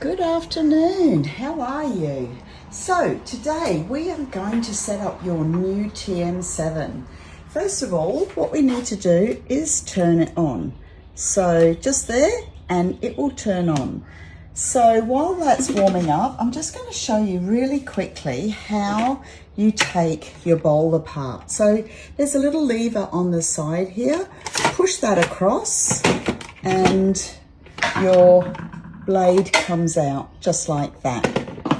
Good afternoon, how are you? So today we are going to set up your new TM7. First of all, what we need to do is turn it on. So just there, and it will turn on. So while that's warming up, I'm just going to show you really quickly how you take your bowl apart. So there's a little lever on the side here. Push that across and your blade comes out just like that.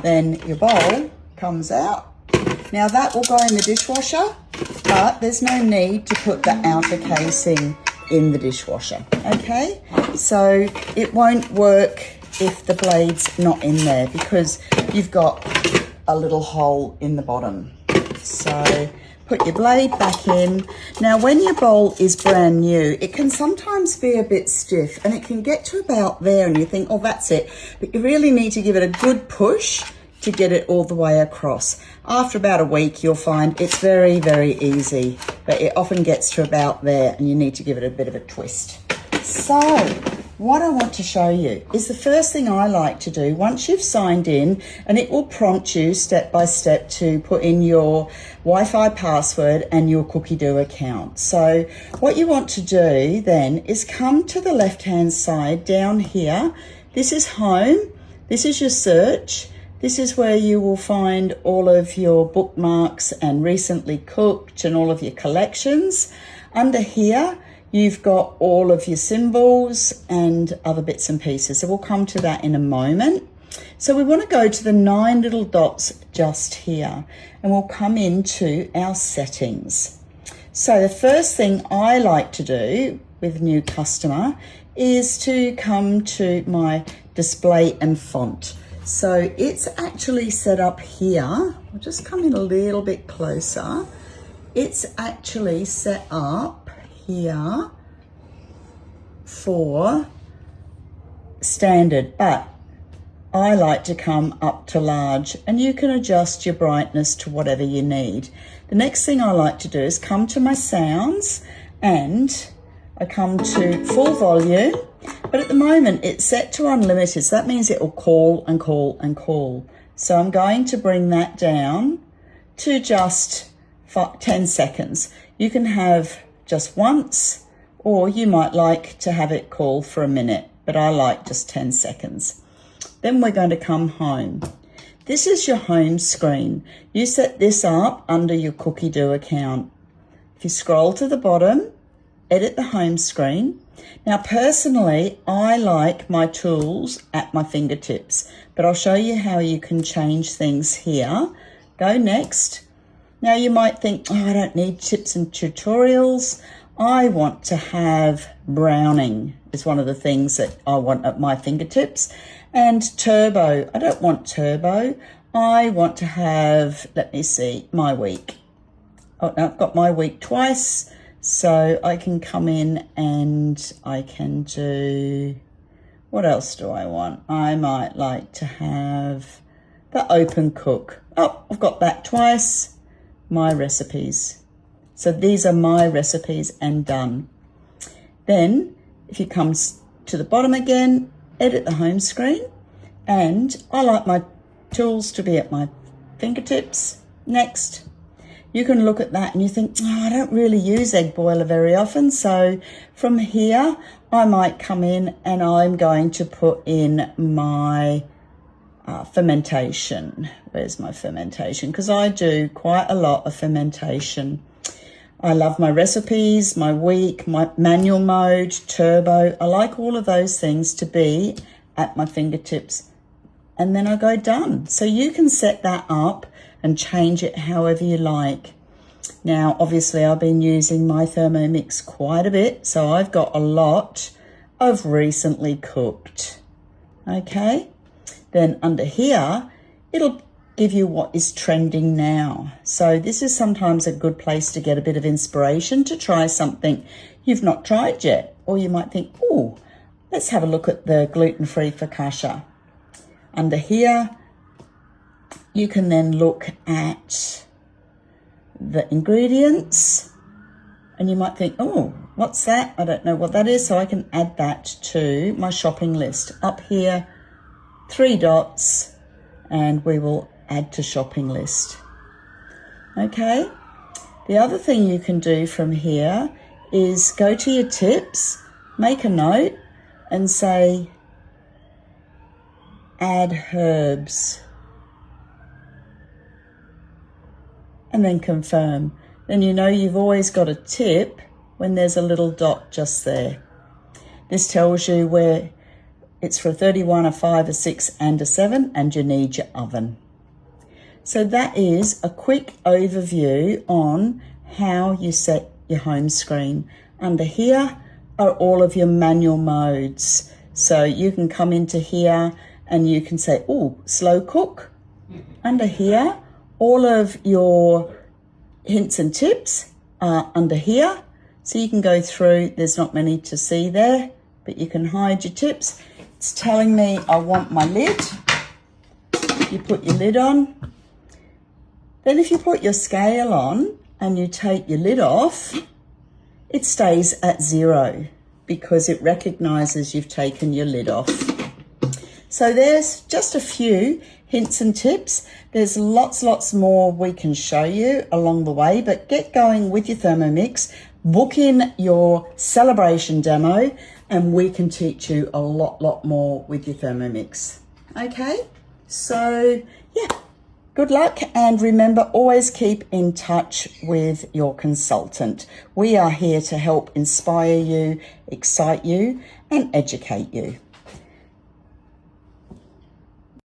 Then your bowl comes out. Now that will go in the dishwasher, but there's no need to put the outer casing in the dishwasher, okay? So it won't work if the blade's not in there because you've got a little hole in the bottom. So put your blade back in. Now when your bowl is brand new, it can sometimes be a bit stiff and it can get to about there and you think, oh, that's it. But you really need to give it a good push to get it all the way across. After about a week, you'll find it's very, very easy, but it often gets to about there and you need to give it a bit of a twist. So what I want to show you is the first thing I like to do once you've signed in, and it will prompt you step by step to put in your Wi-Fi password and your cookie dough account. So what you want to do then is come to the left-hand side down here. This is home. This is your search. This is where you will find all of your bookmarks and recently cooked and all of your collections. Under here, you've got all of your symbols and other bits and pieces. So we'll come to that in a moment. So we want to go to the 9 little dots just here and we'll come into our settings. So the first thing I like to do with a new customer is to come to my display and font. So it's actually set up here. I'll just come in a little bit closer. It's actually set up here for standard, but I like to come up to large and you can adjust your brightness to whatever you need. The next thing I like to do is come to my sounds and I come to full volume, but at the moment it's set to unlimited, so that means it will call and call and call. So I'm going to bring that down to just 10 seconds. You can have just once, or you might like to have it call for a minute, but I like just 10 seconds. Then we're going to come home. This is your home screen. You set this up under your cookie dough account. If you scroll to the bottom, edit the home screen. Now personally, I like my tools at my fingertips, but I'll show you how you can change things here. Go next. Now you might think, oh, I don't need tips and tutorials. I want to have browning is one of the things that I want at my fingertips. And turbo, I don't want turbo. I want to have, let me see, my week. Oh, no, I've got my week twice. So I can come in and I can do, what else do I want? I might like to have the open cook. Oh, I've got that twice. My recipes. So these are my recipes and done. Then if you come to the bottom again, edit the home screen, and I like my tools to be at my fingertips. Next. You can look at that and you think, oh, I don't really use egg boiler very often. So from here, I might come in and I'm going to put in my fermentation. Where's my fermentation? Because I do quite a lot of fermentation. I love my recipes, my week, my manual mode, turbo. I like all of those things to be at my fingertips. And then I go done. So you can set that up and change it however you like. Now, obviously, I've been using my Thermomix quite a bit, so I've got a lot of recently cooked. Okay, then under here, it'll give you what is trending now. So this is sometimes a good place to get a bit of inspiration to try something you've not tried yet. Or you might think, oh, let's have a look at the gluten-free focaccia. Under here, you can then look at the ingredients and you might think, oh, what's that? I don't know what that is. So I can add that to my shopping list up here 3 dots, and we will add to shopping list. Okay, the other thing you can do from here is go to your tips, make a note and say add herbs, and then confirm. Then you know you've always got a tip when there's a little dot just there. This tells you where it's for a 31, a 5, a 6 and a 7, and you need your oven. So that is a quick overview on how you set your home screen. Under here are all of your manual modes. So you can come into here and you can say, oh, slow cook. Under here, all of your hints and tips are under here. So you can go through, there's not many to see there, but you can hide your tips. It's telling me I want my lid. You put your lid on. Then if you put your scale on and you take your lid off, it stays at 0 because it recognises you've taken your lid off. So there's just a few hints and tips. There's lots more we can show you along the way, but get going with your Thermomix, book in your celebration demo, and we can teach you a lot more with your Thermomix. Okay, so yeah, good luck, and remember, always keep in touch with your consultant. We are here to help inspire you, excite you, and educate you.